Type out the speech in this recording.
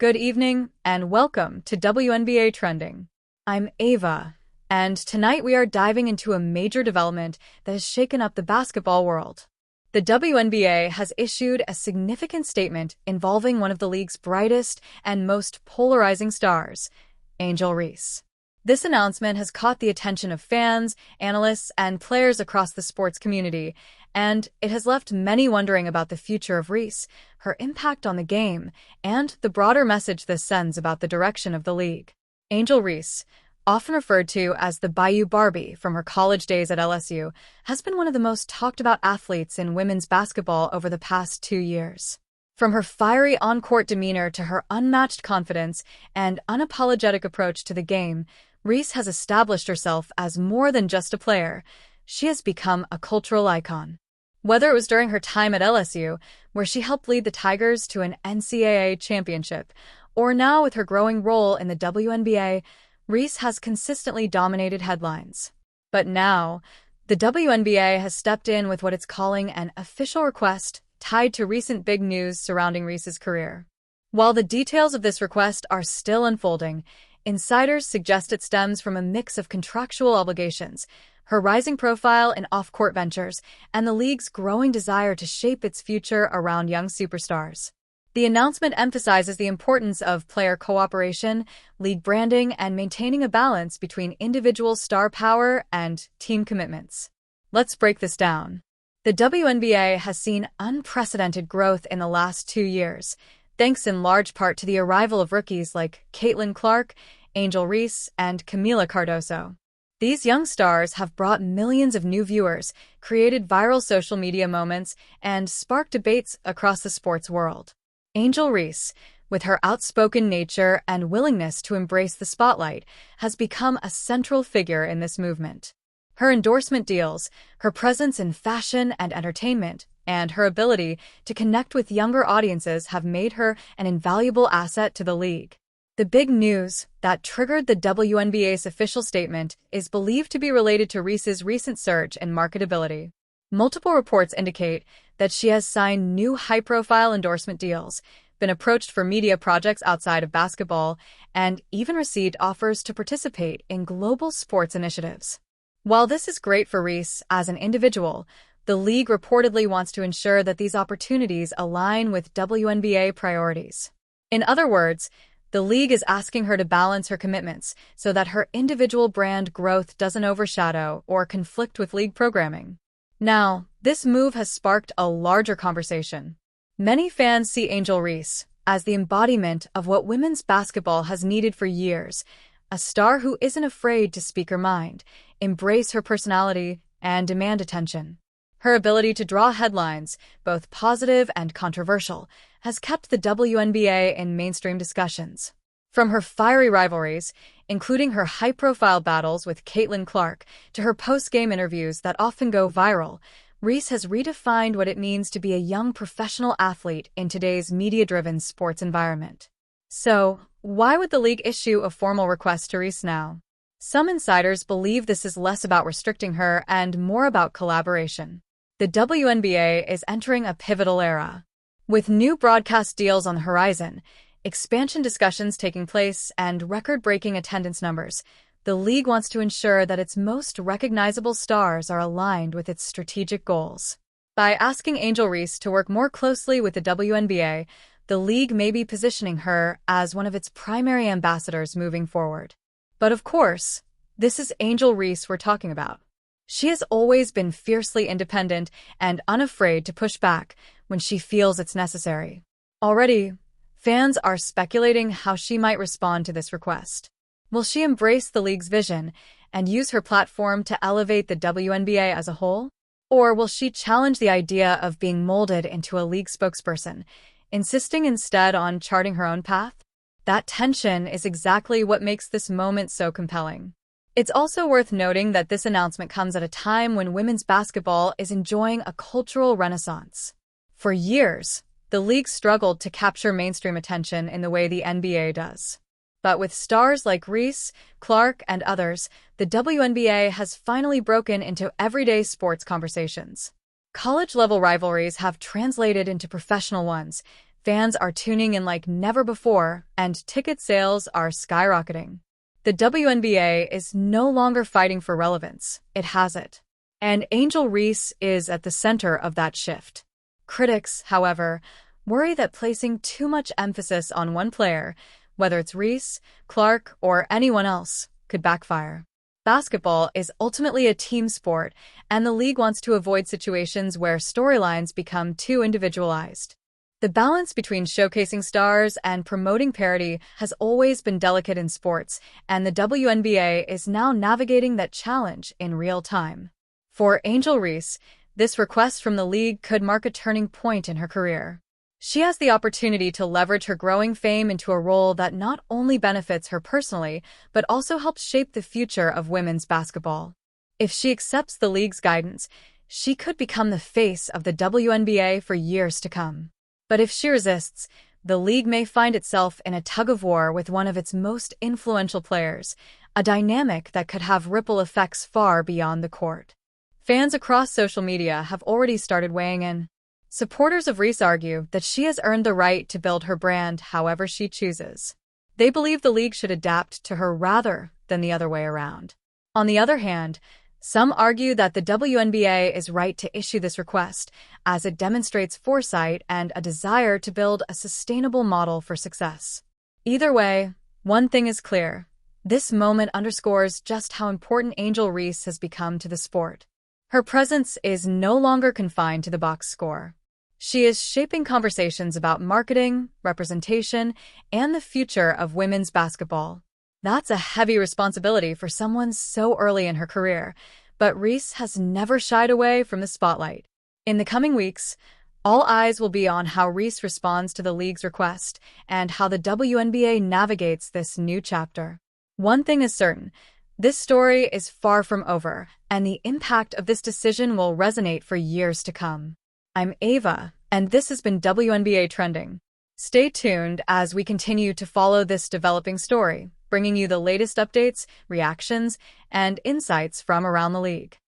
Good evening, and welcome to WNBA Trending. I'm Ava, and tonight we are diving into a major development that has shaken up the basketball world. The WNBA has issued a significant statement involving one of the league's brightest and most polarizing stars, Angel Reese. This announcement has caught the attention of fans, analysts, and players across the sports community, and it has left many wondering about the future of Reese, her impact on the game, and the broader message this sends about the direction of the league. Angel Reese, often referred to as the Bayou Barbie from her college days at LSU, has been one of the most talked-about athletes in women's basketball over the past 2 years. From her fiery on-court demeanor to her unmatched confidence and unapologetic approach to the game, Reese has established herself as more than just a player. She has become a cultural icon. Whether it was during her time at LSU, where she helped lead the Tigers to an NCAA championship, or now with her growing role in the WNBA, Reese has consistently dominated headlines. But now, the WNBA has stepped in with what it's calling an official request tied to recent big news surrounding Reese's career. While the details of this request are still unfolding, insiders suggest it stems from a mix of contractual obligations, her rising profile in off-court ventures, and the league's growing desire to shape its future around young superstars. The announcement emphasizes the importance of player cooperation, league branding, and maintaining a balance between individual star power and team commitments. Let's break this down. The WNBA has seen unprecedented growth in the last 2 years, thanks in large part to the arrival of rookies like Caitlin Clark, Angel Reese, and Kamilla Cardoso. These young stars have brought millions of new viewers, created viral social media moments, and sparked debates across the sports world. Angel Reese, with her outspoken nature and willingness to embrace the spotlight, has become a central figure in this movement. Her endorsement deals, her presence in fashion and entertainment, and her ability to connect with younger audiences have made her an invaluable asset to the league. The big news that triggered the WNBA's official statement is believed to be related to Reese's recent surge in marketability. Multiple reports indicate that she has signed new high-profile endorsement deals, been approached for media projects outside of basketball, and even received offers to participate in global sports initiatives. While this is great for Reese as an individual, the league reportedly wants to ensure that these opportunities align with WNBA priorities. In other words, the league is asking her to balance her commitments so that her individual brand growth doesn't overshadow or conflict with league programming. Now, this move has sparked a larger conversation. Many fans see Angel Reese as the embodiment of what women's basketball has needed for years, a star who isn't afraid to speak her mind, embrace her personality, and demand attention. Her ability to draw headlines, both positive and controversial, has kept the WNBA in mainstream discussions. From her fiery rivalries, including her high-profile battles with Caitlin Clark, to her post-game interviews that often go viral, Reese has redefined what it means to be a young professional athlete in today's media-driven sports environment. So, why would the league issue a formal request to Reese now? Some insiders believe this is less about restricting her and more about collaboration. The WNBA is entering a pivotal era. With new broadcast deals on the horizon, expansion discussions taking place, and record-breaking attendance numbers, the league wants to ensure that its most recognizable stars are aligned with its strategic goals. By asking Angel Reese to work more closely with the WNBA, the league may be positioning her as one of its primary ambassadors moving forward. But of course, this is Angel Reese we're talking about. She has always been fiercely independent and unafraid to push back when she feels it's necessary. Already, fans are speculating how she might respond to this request. Will she embrace the league's vision and use her platform to elevate the WNBA as a whole? Or will she challenge the idea of being molded into a league spokesperson, insisting instead on charting her own path? That tension is exactly what makes this moment so compelling. It's also worth noting that this announcement comes at a time when women's basketball is enjoying a cultural renaissance. For years, the league struggled to capture mainstream attention in the way the NBA does. But with stars like Reese, Clark, and others, the WNBA has finally broken into everyday sports conversations. College-level rivalries have translated into professional ones, Fans are tuning in like never before, and ticket sales are skyrocketing. The WNBA is no longer fighting for relevance, it has it. And Angel Reese is at the center of that shift. Critics, however, worry that placing too much emphasis on one player, whether it's Reese, Clark, or anyone else, could backfire. Basketball is ultimately a team sport, and the league wants to avoid situations where storylines become too individualized. The balance between showcasing stars and promoting parity has always been delicate in sports, and the WNBA is now navigating that challenge in real time. For Angel Reese, this request from the league could mark a turning point in her career. She has the opportunity to leverage her growing fame into a role that not only benefits her personally, but also helps shape the future of women's basketball. If she accepts the league's guidance, she could become the face of the WNBA for years to come. But if she resists, the league may find itself in a tug-of-war with one of its most influential players, a dynamic that could have ripple effects far beyond the court. Fans across social media have already started weighing in. Supporters of Reese argue that she has earned the right to build her brand however she chooses. They believe the league should adapt to her rather than the other way around. On the other hand, some argue that the WNBA is right to issue this request, as it demonstrates foresight and a desire to build a sustainable model for success. Either way, one thing is clear. This moment underscores just how important Angel Reese has become to the sport. Her presence is no longer confined to the box score. She is shaping conversations about marketing, representation, and the future of women's basketball. That's a heavy responsibility for someone so early in her career, but Reese has never shied away from the spotlight. In the coming weeks, all eyes will be on how Reese responds to the league's request and how the WNBA navigates this new chapter. One thing is certain, this story is far from over, and the impact of this decision will resonate for years to come. I'm Ava, and this has been WNBA Trending. Stay tuned as we continue to follow this developing story, bringing you the latest updates, reactions, and insights from around the league.